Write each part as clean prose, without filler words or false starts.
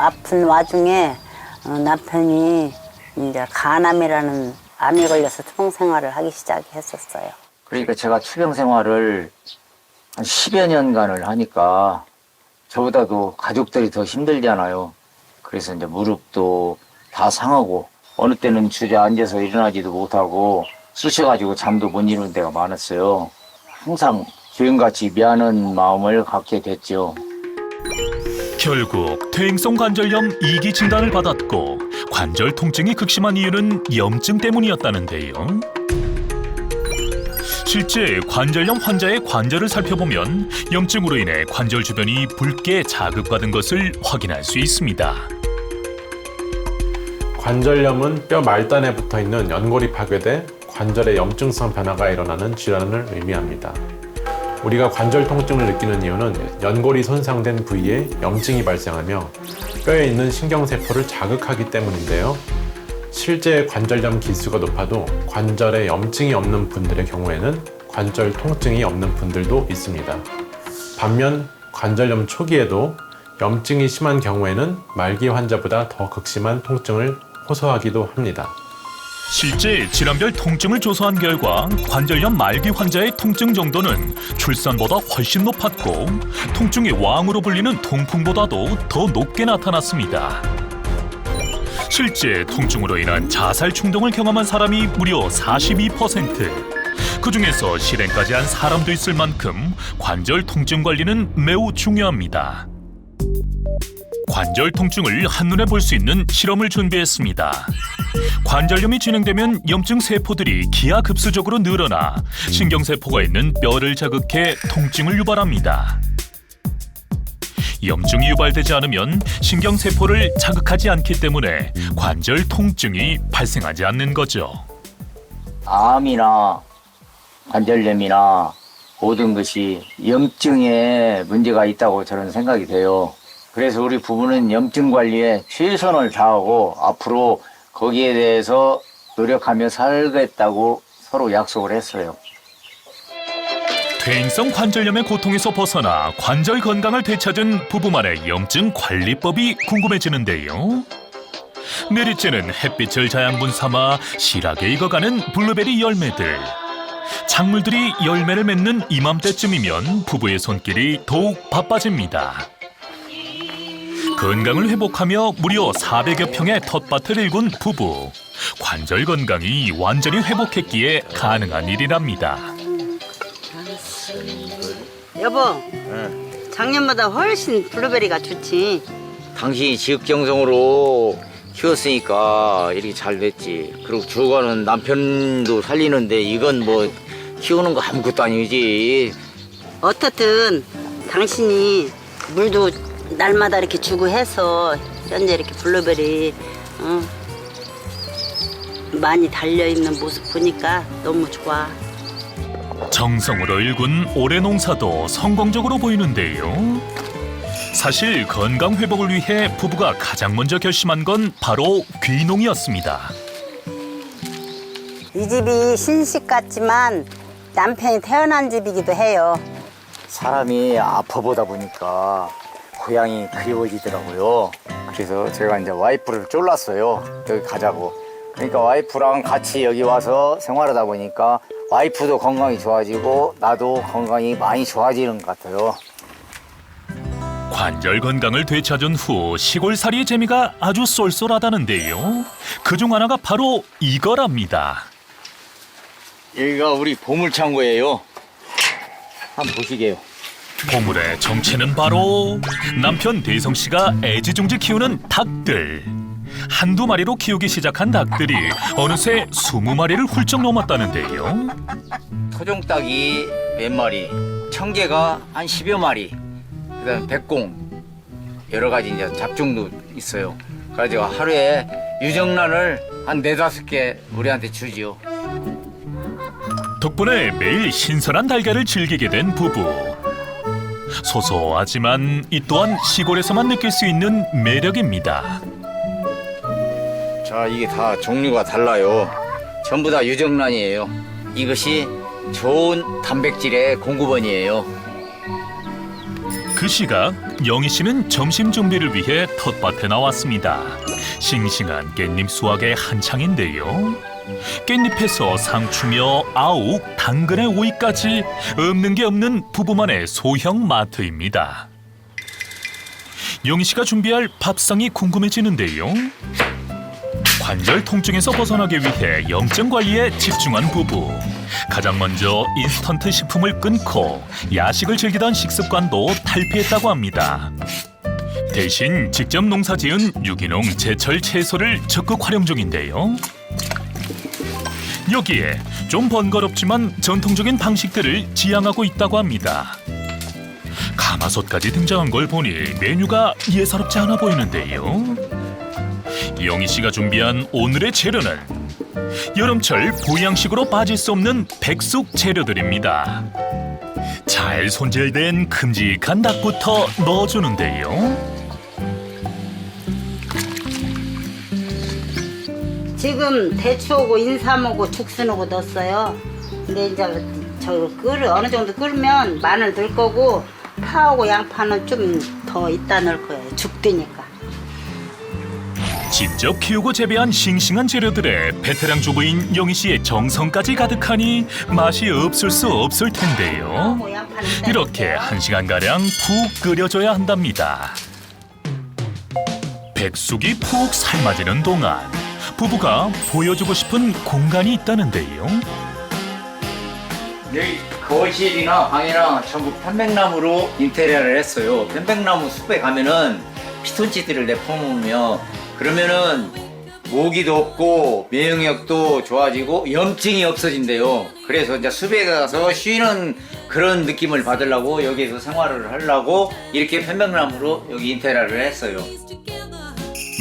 아픈 와중에 남편이 이제 간암이라는 암에 걸려서 투병 생활을 하기 시작했었어요. 그러니까 제가 투병 생활을 한 10여 년간을 하니까 저보다도 가족들이 더 힘들잖아요. 그래서 이제 무릎도 다 상하고 어느 때는 주저앉아서 일어나지도 못하고 쑤셔가지고 잠도 못 이루는 데가 많았어요. 항상 지금같이 미안한 마음을 갖게 됐죠. 결국 퇴행성 관절염 2기 진단을 받았고 관절 통증이 극심한 이유는 염증 때문이었다는데요. 실제 관절염 환자의 관절을 살펴보면 염증으로 인해 관절 주변이 붉게 자극받은 것을 확인할 수 있습니다. 관절염은 뼈 말단에 붙어있는 연골이 파괴돼 관절의 염증성 변화가 일어나는 질환을 의미합니다. 우리가 관절 통증을 느끼는 이유는 연골이 손상된 부위에 염증이 발생하며 뼈에 있는 신경세포를 자극하기 때문인데요. 실제 관절염 기수가 높아도 관절에 염증이 없는 분들의 경우에는 관절 통증이 없는 분들도 있습니다. 반면 관절염 초기에도 염증이 심한 경우에는 말기 환자보다 더 극심한 통증을 호소하기도 합니다. 실제 질환별 통증을 조사한 결과 관절염 말기 환자의 통증 정도는 출산보다 훨씬 높았고 통증의 왕으로 불리는 통풍보다도 더 높게 나타났습니다. 실제 통증으로 인한 자살 충동을 경험한 사람이 무려 42%. 그중에서 실행까지 한 사람도 있을 만큼 관절 통증 관리는 매우 중요합니다. 관절 통증을 한눈에 볼 수 있는 실험을 준비했습니다. 관절염이 진행되면 염증 세포들이 기하급수적으로 늘어나 신경세포가 있는 뼈를 자극해 통증을 유발합니다. 염증이 유발되지 않으면 신경세포를 자극하지 않기 때문에 관절 통증이 발생하지 않는 거죠. 암이나 관절염이나 모든 것이 염증에 문제가 있다고 저는 생각이 돼요. 그래서 우리 부부는 염증 관리에 최선을 다하고 앞으로 거기에 대해서 노력하며 살겠다고 서로 약속을 했어요. 퇴행성 관절염의 고통에서 벗어나 관절 건강을 되찾은 부부만의 염증 관리법이 궁금해지는데요. 내리쬐는 햇빛을 자양분 삼아 실하게 익어가는 블루베리 열매들. 작물들이 열매를 맺는 이맘때쯤이면 부부의 손길이 더욱 바빠집니다. 건강을 회복하며 무려 400여 평의 텃밭을 일군 부부. 관절 건강이 완전히 회복했기에 가능한 일이랍니다. 여보, 작년보다 훨씬 블루베리가 좋지. 당신이 지극정성으로 키웠으니까 이렇게 잘 됐지. 그리고 저거는 남편도 살리는데 이건 뭐 키우는 거 아무것도 아니지. 어떻든 당신이 물도 날마다 이렇게 주고 해서 현재 이렇게 블루베리 많이 달려있는 모습 보니까 너무 좋아. 정성으로 일군 올해 농사도 성공적으로 보이는데요. 사실 건강 회복을 위해 부부가 가장 먼저 결심한 건 바로 귀농이었습니다. 이 집이 신식 같지만 남편이 태어난 집이기도 해요. 사람이 아파보다 보니까 고향이 그리워지더라고요. 그래서 제가 이제 와이프를 쫄랐어요. 여기 가자고. 그러니까 와이프랑 같이 여기 와서 생활하다 보니까 와이프도 건강이 좋아지고 나도 건강이 많이 좋아지는 것 같아요. 관절 건강을 되찾은 후 시골살이의 재미가 아주 쏠쏠하다는데요. 그중 하나가 바로 이거랍니다. 여기가 우리 보물창고예요. 한번 보시게요. 보물의 정체는 바로 남편 대성 씨가 애지중지 키우는 닭들. 한두 마리로 키우기 시작한 닭들이 어느새 20마리를 훌쩍 넘었다는데요. 토종닭이 몇 마리, 청개가 한 10여 마리, 그다음 백공 여러 가지 이제 잡종도 있어요. 그래가지고 하루에 유정란을 한 4-5개 우리한테 주지요. 덕분에 매일 신선한 달걀을 즐기게 된 부부. 소소하지만 이 또한 시골에서만 느낄 수 있는 매력입니다. 자, 이게 다 종류가 달라요. 전부 다 유정란이에요. 이것이 좋은 단백질의 공급원이에요. 그 시각 영희 씨는 점심 준비를 위해 텃밭에 나왔습니다. 싱싱한 깻잎 수확의 한창인데요. 깻잎에서 상추며 아욱, 당근의 오이까지 없는 게 없는 부부만의 소형 마트입니다. 영희 씨가 준비할 밥상이 궁금해지는데요. 관절 통증에서 벗어나기 위해 염증 관리에 집중한 부부. 가장 먼저 인스턴트 식품을 끊고 야식을 즐기던 식습관도 탈피했다고 합니다. 대신 직접 농사지은 유기농 제철 채소를 적극 활용 중인데요. 여기에 좀 번거롭지만 전통적인 방식들을 지향하고 있다고 합니다. 가마솥까지 등장한 걸 보니 메뉴가 예사롭지 않아 보이는데요. 영희 씨가 준비한 오늘의 재료는 여름철 보양식으로 빠질 수 없는 백숙 재료들입니다. 잘 손질된 큼직한 닭부터 넣어주는데요. 지금 대추하고 인삼하고 죽순하고 넣었어요. 근데 이제 어느 정도 끓으면 마늘 넣을 거고 파하고 양파는 좀 더 이따 넣을 거예요. 죽되니까. 직접 키우고 재배한 싱싱한 재료들에 베테랑 주부인 영희 씨의 정성까지 가득하니 맛이 없을 수 없을 텐데요. 파하고 양파는 이따 이렇게 넣을게요. 1시간가량 푹 끓여줘야 한답니다. 백숙이 푹 삶아지는 동안 부부가 보여주고 싶은 공간이 있다는데요. 여기 거실이나 방이나 전부 편백나무로 인테리어를 했어요. 편백나무 숲에 가면은 피톤치드를 내뿜으며 그러면은 모기도 없고 면역력도 좋아지고 염증이 없어진대요. 그래서 이제 숲에 가서 쉬는 그런 느낌을 받으려고 여기에서 생활을 하려고 이렇게 편백나무로 여기 인테리어를 했어요.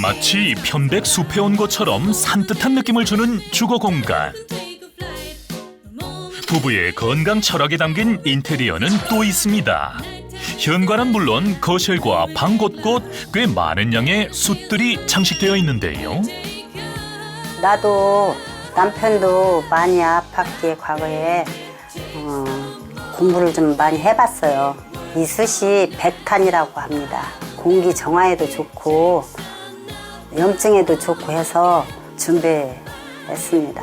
마치 편백 숲에 온 것처럼 산뜻한 느낌을 주는 주거 공간. 부부의 건강 철학이 담긴 인테리어는 또 있습니다. 현관은 물론 거실과 방 곳곳 꽤 많은 양의 숯들이 장식되어 있는데요. 나도 남편도 많이 아팠기에 과거에 공부를 좀 많이 해봤어요. 이 숯이 백탄이라고 합니다. 공기 정화에도 좋고 염증에도 좋고 해서 준비했습니다.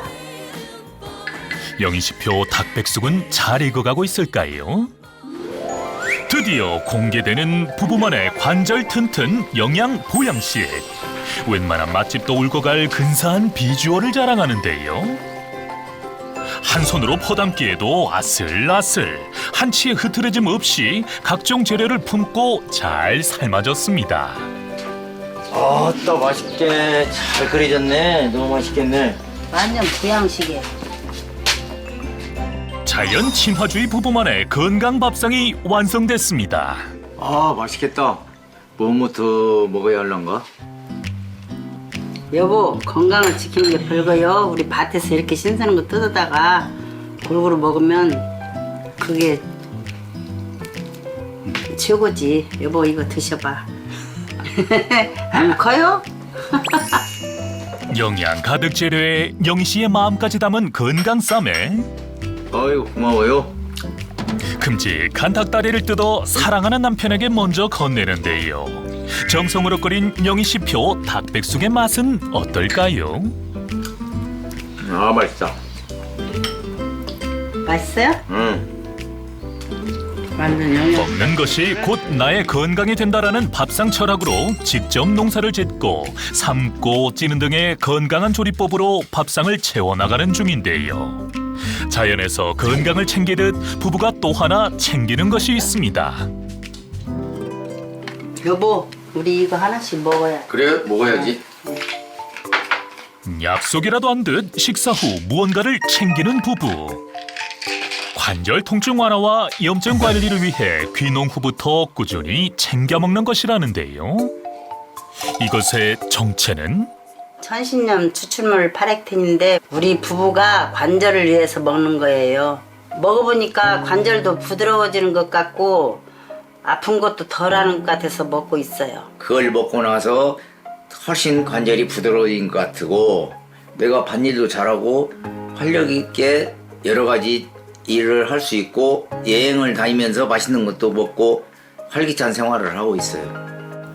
영희 씨표 닭백숙은 잘 익어가고 있을까요? 드디어 공개되는 부부만의 관절 튼튼 영양 보양식. 웬만한 맛집도 울고 갈 근사한 비주얼을 자랑하는데요. 한 손으로 퍼담기에도 아슬아슬, 한치의 흐트러짐 없이 각종 재료를 품고 잘 삶아졌습니다. 아따 맛있게 잘 끓여졌네. 너무 맛있겠네. 완전 보양식이에요. 자연 친화주의 부부만의 건강 밥상이 완성됐습니다. 아 맛있겠다. 뭐부터 먹어야 할란가? 여보, 건강을 지키는 게 별거요. 우리 밭에서 이렇게 신선한 거 뜯어다가 골고루 먹으면 그게 최고지. 여보, 이거 드셔봐. 안 커요? 영양 가득 재료에 영희 씨의 마음까지 담은 건강 쌈에 아이고 고마워요. 큼직한 닭다리를 뜯어 사랑하는 남편에게 먼저 건네는데요. 정성으로 끓인 영희 씨표 닭백숙의 맛은 어떨까요? 아 맛있다. 맛있어요? 응. 완전 영양. 먹는 것이 곧 나의 건강이 된다라는 밥상 철학으로 직접 농사를 짓고 삶고 찌는 등의 건강한 조리법으로 밥상을 채워나가는 중인데요. 자연에서 건강을 챙기듯 부부가 또 하나 챙기는 것이 있습니다. 여보, 우리 이거 하나씩 먹어야. 그래 먹어야지. 약속이라도 한 듯 식사 후 무언가를 챙기는 부부. 관절 통증 완화와 염증 관리를 위해 귀농 후부터 꾸준히 챙겨 먹는 것이라는데요. 이것의 정체는 천신염 추출물 파렉틴인데 우리 부부가 관절을 위해서 먹는 거예요. 먹어보니까 관절도 부드러워지는 것 같고 아픈 것도 덜하는 것 같아서 먹고 있어요. 그걸 먹고 나서 훨씬 관절이 부드러워진 것 같고 내가 밭일도 잘하고 활력 있게 여러 가지 일을 할 수 있고 여행을 다니면서 맛있는 것도 먹고 활기찬 생활을 하고 있어요.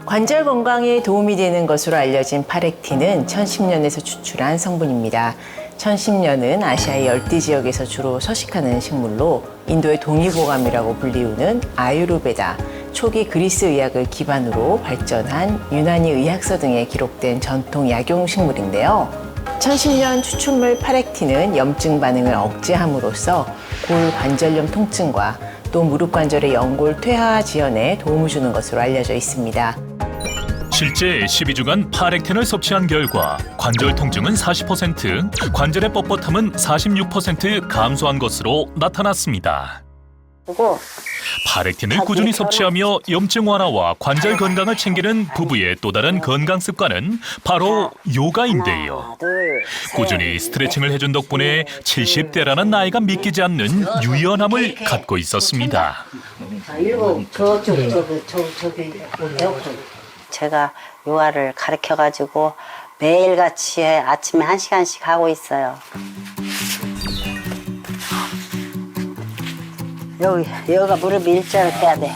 관절 건강에 도움이 되는 것으로 알려진 파렉틴은 천심년에서 추출한 성분입니다. 천심년은 아시아의 열대 지역에서 주로 서식하는 식물로 인도의 동의보감이라고 불리우는 아유르베다, 초기 그리스 의학을 기반으로 발전한 유나니 의학서 등에 기록된 전통 약용식물인데요. 천심년 추출물 파렉틴은 염증 반응을 억제함으로써 골 관절염 통증과 또 무릎 관절의 연골 퇴화 지연에 도움을 주는 것으로 알려져 있습니다. 실제 12주간 파렉틴을 섭취한 결과 관절 통증은 40%, 관절의 뻣뻣함은 46% 감소한 것으로 나타났습니다. 그리고 파렉틴을 꾸준히 섭취하며 염증 완화와 관절 건강을 챙기는 부부의 또 다른 건강 습관은 바로 요가인데요. 하나, 둘, 셋, 꾸준히 스트레칭을 해준 덕분에 70대라는 나이가 믿기지 않는 유연함을 갖고 있었습니다. 일곱 저기 에어컨. 제가 요가를 가르쳐가지고 매일같이 아침에 1시간씩 하고 있어요. 여기가 무릎이 일자로 돼야 돼.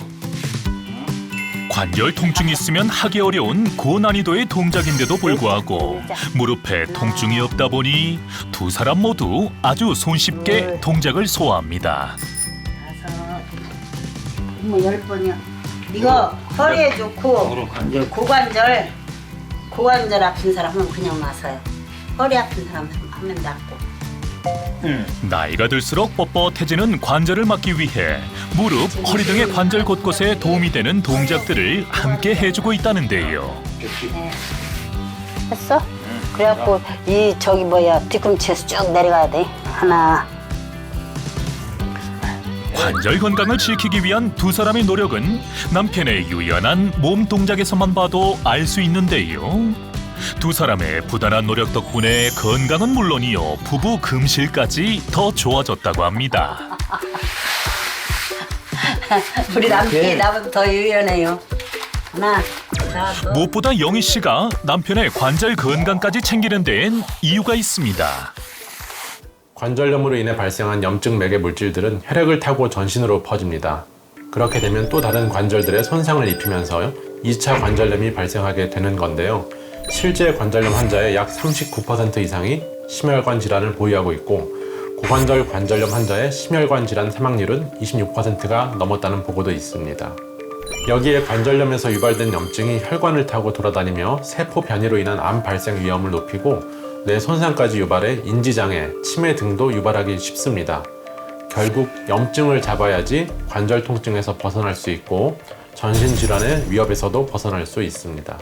관절 통증이 있으면 하기 어려운 고난이도의 동작인데도 불구하고 무릎에 통증이 없다 보니 두 사람 모두 아주 손쉽게 동작을 소화합니다. 10번이야. 이거 허리에 좋고 고관절 아픈 사람은 그냥 마셔요. 허리 아픈 사람은 하면 낫고. 나이가 들수록 뻣뻣해지는 관절을 막기 위해 무릎, 허리 등의 관절 곳곳에 도움이 되는 동작들을 함께 해주고 있다는데요. 했어? 그래갖고 이 뒤꿈치에서 쭉 내려가야 돼. 하나. 관절 건강을 지키기 위한 두 사람의 노력은 남편의 유연한 몸 동작에서만 봐도 알 수 있는데요. 두 사람의 부단한 노력 덕분에 건강은 물론이요, 부부 금실까지 더 좋아졌다고 합니다. 우리 남편이 나보다 더 유연해요. 하나. 무엇보다 영희 씨가 남편의 관절 건강까지 챙기는 데엔 이유가 있습니다. 관절염으로 인해 발생한 염증 맥의 물질들은 혈액을 타고 전신으로 퍼집니다. 그렇게 되면 또 다른 관절들에 손상을 입히면서 2차 관절염이 발생하게 되는 건데요. 실제 관절염 환자의 약 39% 이상이 심혈관 질환을 보유하고 있고, 고관절 관절염 환자의 심혈관 질환 사망률은 26%가 넘었다는 보고도 있습니다. 여기에 관절염에서 유발된 염증이 혈관을 타고 돌아다니며 세포 변이로 인한 암 발생 위험을 높이고 뇌 손상까지 유발해 인지장애, 치매 등도 유발하기 쉽습니다. 결국 염증을 잡아야지 관절 통증에서 벗어날 수 있고 전신 질환의 위협에서도 벗어날 수 있습니다.